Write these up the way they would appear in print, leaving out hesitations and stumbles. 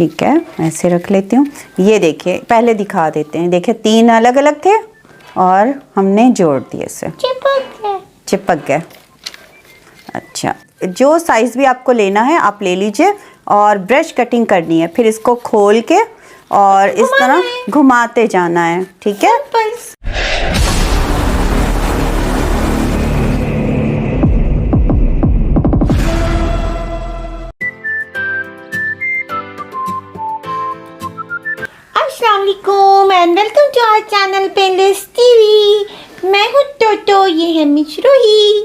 ठीक है, ऐसे रख लेती हूँ। ये देखिए, पहले दिखा देते हैं। देखिए 3 अलग अलग थे और हमने जोड़ दिए इसे, चिपक गए। अच्छा, जो साइज़ भी आपको लेना है आप ले लीजिए और ब्रश कटिंग करनी है। फिर इसको खोल के और इस तरह घुमाते जाना है। ठीक है, अस्सलामुअलैकुम and welcome to our channel painless TV. मैं हूँ टोटो, ये है मिशरूही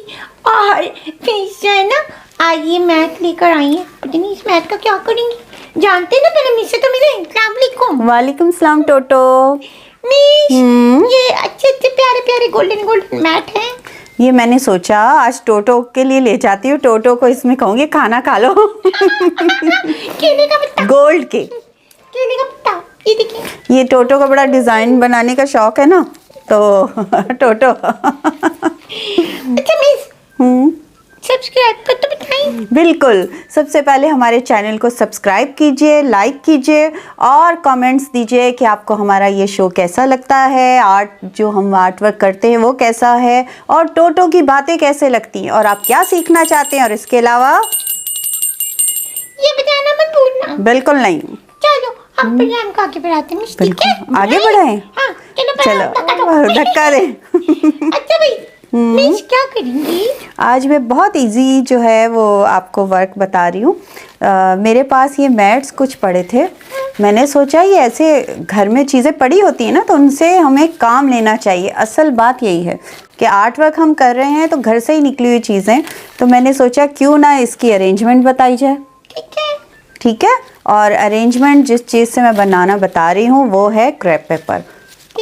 और फिर जो है ना आज ये मैट लेकर आई है। पता नहीं इस मैट का क्या करेंगी, जानते हैं ना। पहले मिस से तो मिले। अस्सलामुअलैकुम। वालेकुम सलाम टोटो। मिस, ये अच्छे अच्छे प्यारे प्यारे गोल्डन गोल्डन मैट हैं। ये मैंने सोचा आज टोटो के लिए ले जाती हूँ। टोटो को इसमें कहूँगी खाना खा लो। केले का पत्ता, गोल्ड के केले का पत्ता। ये देखिए, ये टोटो का बड़ा डिजाइन बनाने का शौक है ना, तो टोटो। अच्छा मिस, सब्सक्राइब कर तो बताइए। बिल्कुल, सबसे पहले हमारे चैनल को सब्सक्राइब कीजिए, लाइक कीजिए और कमेंट्स दीजिए कि आपको हमारा ये शो कैसा लगता है, आर्ट जो हम आर्ट वर्क करते हैं वो कैसा है, और टोटो की बातें कैसे लगती हैं, और आप क्या सीखना चाहते हैं। और इसके अलावा ये बताना मत भूलना। बिल्कुल नहीं। चलो अब प्रोग्राम को आगे बढ़ाते हैं मिस, ठीक है? आगे बढ़ाएं। हाँ, चलो धक्का दे। अच्छा भाई, मिस क्या करेंगी? आज मैं बहुत इजी जो है वो आपको वर्क बता रही हूँ। मेरे पास ये मैट्स कुछ पड़े थे। मैंने सोचा ये ऐसे घर में चीज़ें पड़ी होती हैं ना, तो उनसे हमें काम लेना चाहिए। असल बात यही है कि आर्ट वर्क हम कर रहे हैं तो घर से ही निकली हुई चीज़ें, तो मैंने सोचा क्यों ना इसकी अरेंजमेंट बताई जाए। ठीक है, ठीक है। और अरेंजमेंट जिस चीज़ से मैं बनाना बता रही हूँ वो है क्रैप पेपर।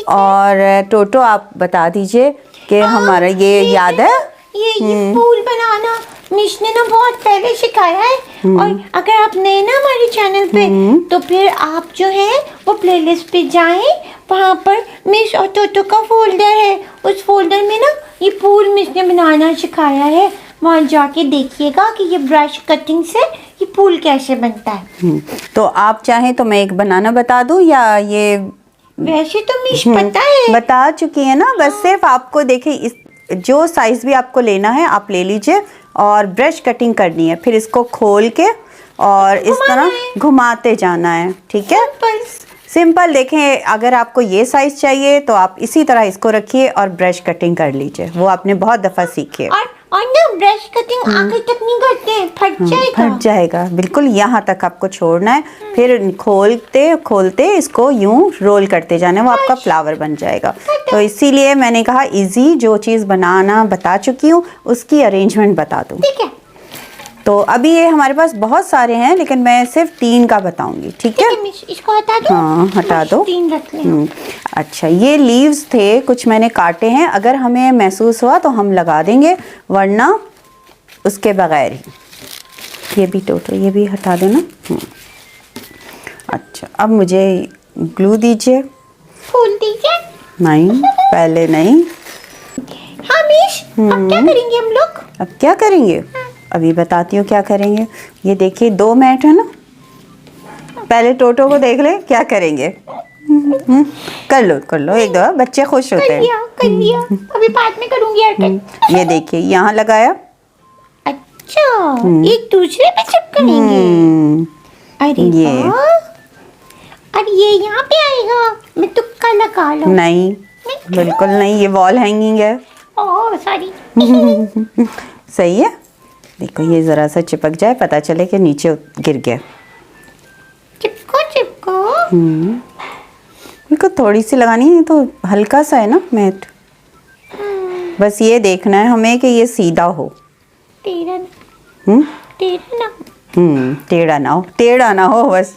और टोटो आप बता दीजिए कि हमारा ये याद है। ये फूल बनाना मिस ने ना बहुत पहले सिखाया है। और अगर आप नए ना हमारे चैनल पे, तो फिर आप जो है वो प्लेलिस्ट पे जाएं, वहाँ पर मिस और टोटो का फोल्डर है। उस फोल्डर में ना ये फूल मिस ने बनाना सिखाया है। वहाँ जाके देखिएगा कि ये ब्रश कटिंग से ये फूल कैसे बनता है। तो आप चाहें तो मैं एक बनाना बता दूं, या ये वैसे तो मिस पता है, बता चुकी है ना। बस सिर्फ आपको देखिए, इस जो साइज़ भी आपको लेना है आप ले लीजिए और ब्रश कटिंग करनी है। फिर इसको खोल के और इस तरह घुमाते जाना है। ठीक है, सिंपल। देखें, अगर आपको ये साइज़ चाहिए तो आप इसी तरह इसको रखिए और ब्रश कटिंग कर लीजिए। वो आपने बहुत दफ़ा सीखी है। और ना ब्रश कटिंग आगे तक नहीं करते हैं, फट जाएगा। बिल्कुल यहाँ तक आपको छोड़ना है। फिर खोलते खोलते इसको यूं रोल करते जाना है, वो आपका फ्लावर बन जाएगा। तो इसीलिए मैंने कहा इजी जो चीज़ बनाना बता चुकी हूँ उसकी अरेंजमेंट बता दूँ। ठीक है। तो अभी ये हमारे पास बहुत सारे हैं, लेकिन मैं सिर्फ 3 का बताऊंगी। ठीक है, इसको हटा दो। हाँ हटा दो। 3 रख लें। अच्छा, ये लीव्स थे, कुछ मैंने काटे हैं। अगर हमें महसूस हुआ तो हम लगा देंगे, वरना उसके बगैर ही। ये भी टोटो, ये भी हटा देना। अच्छा, अब मुझे ग्लू दीजिए। फूल दीजिए। नहीं, पहले नहीं। हाँ मिस, अब क्या करेंगे हम लोग? अब क्या करेंगे, अभी बताती हूँ क्या करेंगे। ये देखिए 2 मैट है ना, पहले टोटो को देख ले क्या करेंगे। कर लो एक दो, बच्चे खुश होते हैं। कर लिया। अभी बाद में करूंगी। ये देखिए यहाँ लगाया। अच्छा, एक दूसरे पे चिपकाएंगे। अरे ये और ये यहाँ पे आएगा। मैं तुक्का लगा लूं। नहीं, बिल्कुल नहीं, ये वॉल हैंगिंग है। Oh sorry. सही है। देखो ये जरा सा चिपक जाए, पता चले कि नीचे गिर गया। चिपको। इनको थोड़ी सी लगानी है, तो हल्का सा है ना मैट। बस ये देखना है हमें कि ये सीधा हो। टेढ़ा ना हो बस।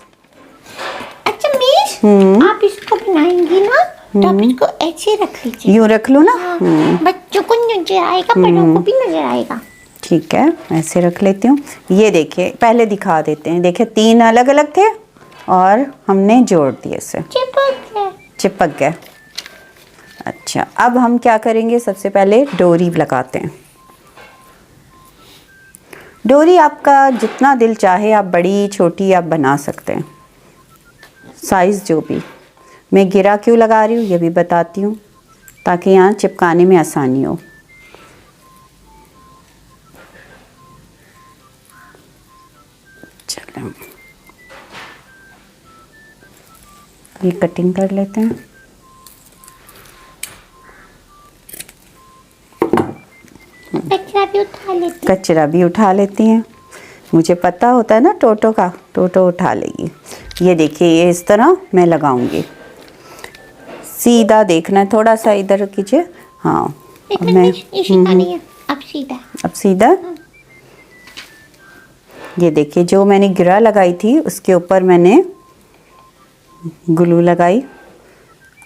अच्छा मिस, आप इसको बनाएंगी ना, तो आप इसको ऐसे रख लीजिए। यूँ रख लो ना। बच्चों को नजर आएगा, बड़ों को भी नजर आएगा। ठीक है, ऐसे रख लेती हूँ। ये देखिए, पहले दिखा देते हैं। देखिए 3 अलग अलग थे और हमने जोड़ दिए इसे, चिपक गए। अच्छा, अब हम क्या करेंगे, सबसे पहले डोरी लगाते हैं। डोरी आपका जितना दिल चाहे आप बड़ी छोटी आप बना सकते हैं। साइज़ जो भी। मैं गिरा क्यों लगा रही हूँ ये भी बताती हूँ, ताकि यहाँ चिपकाने में आसानी हो। चलो ये कटिंग कर लेते हैं। कचरा भी उठा लेती हैं। मुझे पता होता है ना टोटो का, टोटो उठा लेगी। ये देखिए, ये इस तरह मैं लगाऊंगी। सीधा देखना है, थोड़ा सा इधर कीजिए। हाँ मैं अब सीधा। ये देखिए, जो मैंने गिरा लगाई थी उसके ऊपर मैंने ग्लू लगाई।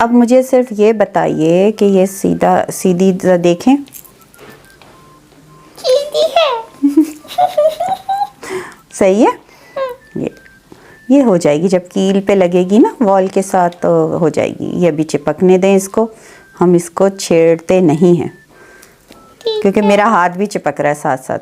अब मुझे सिर्फ ये बताइए कि ये सीधा सीधी देखें, सीधी है। सही है। ये हो जाएगी, जब कील पे लगेगी ना वॉल के साथ तो हो जाएगी। ये भी चिपकने दें इसको, हम इसको छेड़ते नहीं हैं क्योंकि मेरा हाथ भी चिपक रहा है साथ साथ।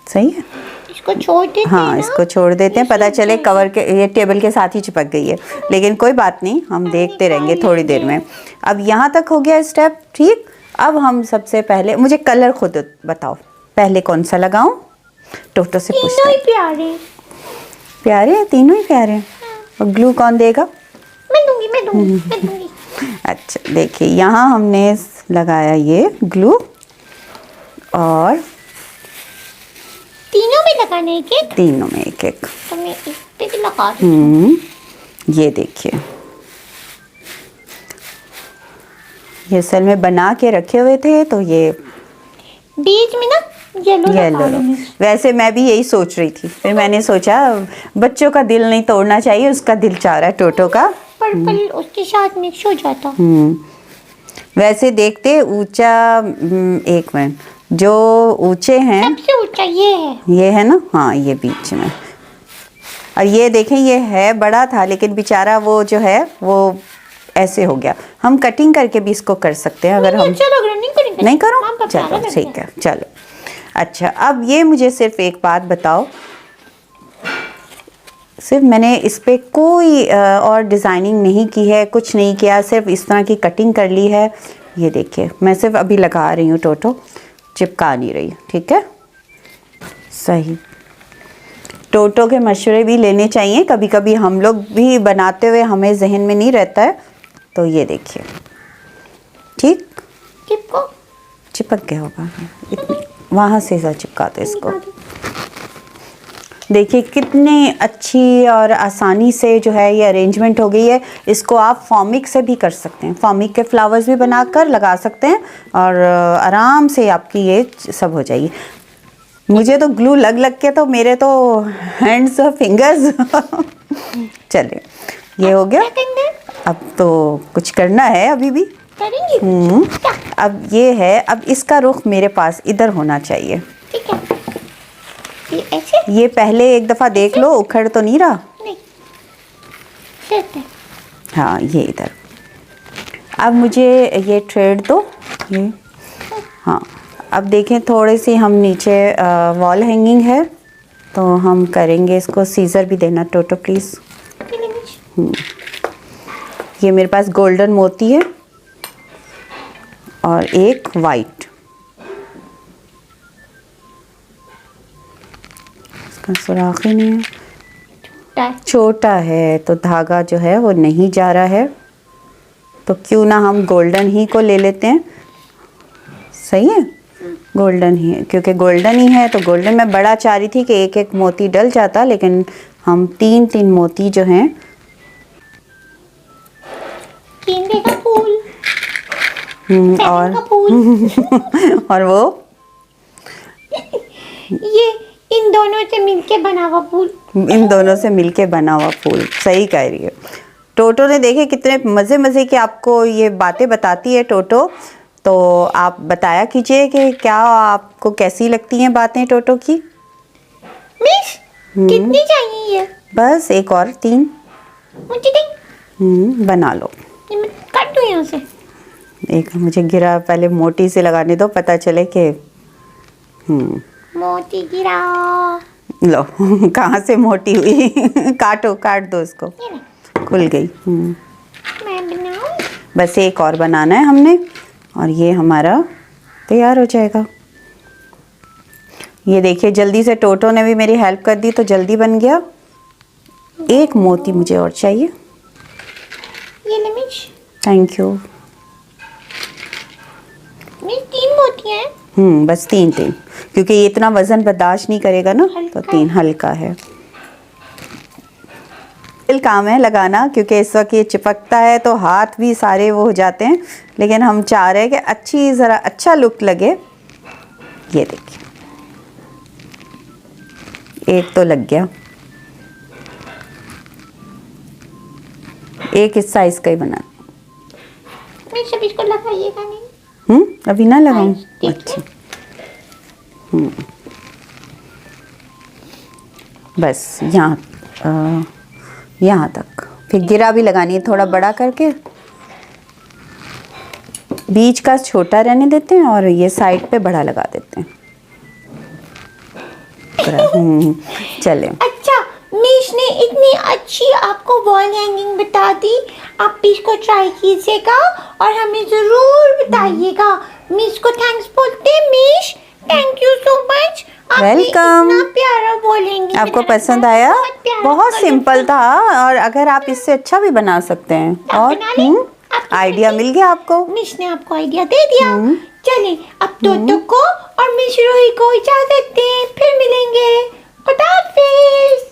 सही है, इसको छोड़ देते हैं। हाँ इसको छोड़ देते हैं, पता चले कवर के ये टेबल के साथ ही चिपक गई है, लेकिन कोई बात नहीं, हम देखते रहेंगे थोड़ी देर में। अब यहाँ तक हो गया स्टेप, ठीक। अब हम सबसे पहले, मुझे कलर खुद बताओ, पहले कौन सा लगाऊं? टोटो से पूछते हैं। प्यारे प्यारे हैं, तीनों ही प्यारे हैं। और ग्लू कौन देगा? मैं दूंगी। अच्छा देखिए, यहाँ हमने लगाया ये ग्लू, और तीनों में लगाना है एक? तीनों में एक एक। तो मैं इस पे भी लगा रही हूँ। ये देखिए, ये असल में बना के रखे हुए थे, तो ये बीच में ना येलो। वैसे मैं भी यही सोच रही थी, फिर मैंने सोचा बच्चों का दिल नहीं तोड़ना चाहिए, उसका दिल चाह रहा है टोटो का। पर्पल उसके साथ मिक्स हो जाता। वैसे देखते ऊंचा, एक मिनट, जो ऊंचे हैं सबसे ऊंचा ये है ना, हाँ ये बीच में। और ये देखें, ये है बड़ा था लेकिन बेचारा वो जो है वो ऐसे हो गया। हम कटिंग करके भी इसको कर सकते हैं अगर हम नहीं करो। चलो ठीक है, चलो। अच्छा, अब ये मुझे सिर्फ एक बात बताओ, सिर्फ मैंने इस पे कोई और डिज़ाइनिंग नहीं की है, कुछ नहीं किया, सिर्फ इस तरह की कटिंग कर ली है। ये देखिए, मैं सिर्फ अभी लगा रही हूँ, टोटो चिपका नहीं रही, ठीक है। सही, टोटो के मशवरे भी लेने चाहिए, कभी कभी हम लोग भी बनाते हुए हमें जहन में नहीं रहता है। तो ये देखिए, ठीक चिपक गया होगा, वहाँ से चिपकाते इसको। देखिए कितनी अच्छी और आसानी से जो है ये अरेंजमेंट हो गई है। इसको आप फॉर्मिक से भी कर सकते हैं, फॉर्मिक के फ्लावर्स भी बनाकर लगा सकते हैं और आराम से आपकी ये सब हो जाएगी। मुझे तो ग्लू लग के तो मेरे तो हैंड्स और फिंगर्स चले, ये हो गया। अब तो कुछ करना है, अभी भी अब ये है, अब इसका रुख मेरे पास इधर होना चाहिए। ठीक है, ये ऐसे? ये पहले एक दफ़ा देख लो, उखड़ तो नहीं रहा? नहीं, हाँ ये इधर। अब मुझे ये थ्रेड दो, ये हाँ। अब देखें, थोड़ी सी हम नीचे वॉल हैंगिंग है तो हम करेंगे इसको। सीजर भी देना टोटो प्लीज़। ये मेरे पास गोल्डन मोती है और एक वाइट, इसका सुराख ही नहीं है, छोटा है तो धागा जो है वो नहीं जा रहा है, तो क्यों ना हम गोल्डन ही को ले लेते हैं। सही है, गोल्डन ही है, क्योंकि गोल्डन ही है तो गोल्डन। मैं बड़ा चाह रही थी कि एक एक मोती डल जाता, लेकिन हम तीन तीन मोती जो हैं, गेंदे का फूल और का फूल और वो ये इन दोनों से मिलके बना हुआ फूल, इन दोनों से मिलके बना हुआ फूल। सही कह रही है टोटो ने। देखे कितने मज़े मज़े की आपको ये बातें बताती है टोटो। तो आप बताया कीजिए कि क्या आपको कैसी लगती हैं बातें टोटो की। मिस कितनी चाहिए ये? बस एक और तीन मुझे दे। बना लो। काट दूं यहाँ से? एक मुझे गिरा, पहले मोटी से लगाने दो, पता चले कि मोती गिरा। लो कहाँ से मोटी हुई काटो, काट दो उसको, ये ना, खुल गई। मैं बनाऊं? बस एक और बनाना है हमने और ये हमारा तैयार हो जाएगा। ये देखिए जल्दी से टोटो ने भी मेरी हेल्प कर दी तो जल्दी बन गया। एक मोती मुझे और चाहिए। ये ले मिश, थैंक यू। मिश 3 मोतियां हैं। बस 3 क्योंकि ये इतना वजन बर्दाश्त नहीं करेगा ना, तो 3 हल्का है। मुश्किल काम है लगाना क्योंकि इस वक्त ये चिपकता है तो हाथ भी सारे वो हो जाते हैं, लेकिन हम चाह रहे हैं कि अच्छी ज़रा अच्छा लुक लगे। ये देखिए एक तो लग गया, एक इस साइज का ही बना। मिश अब इसको लगाइएगा नहीं? अभी ना लगाऊं? ठीक है। अच्छा बस यहाँ तक, फिर गिरा भी लगानी है थोड़ा बड़ा करके, बीच का छोटा रहने देते हैं और ये साइड पे बड़ा लगा देते हैं। चले। अच्छा, मिश ने इतनी अच्छी आपको वॉल हैंगिंग बता दी, आप भी इसको ट्राई कीजिएगा और हमें ज़रूर बताइएगा। मिश को थैंक्स बोलते हैं। मिश thank you so much. Welcome. इतना प्यारा वॉल हैंगिंग आपको बनाया पसंद था, आया? प्यारा, बहुत colourful। सिंपल था और अगर आप इससे अच्छा भी बना सकते हैं। आप और बना लें? आपकी आइडिया बेटी- मिल गया आपको। मिश ने आपको आइडिया दे दिया। चलिए अब टोटो को और मिश रूही को इजाजत दें, फिर मिलेंगे। खुदा हाफिज।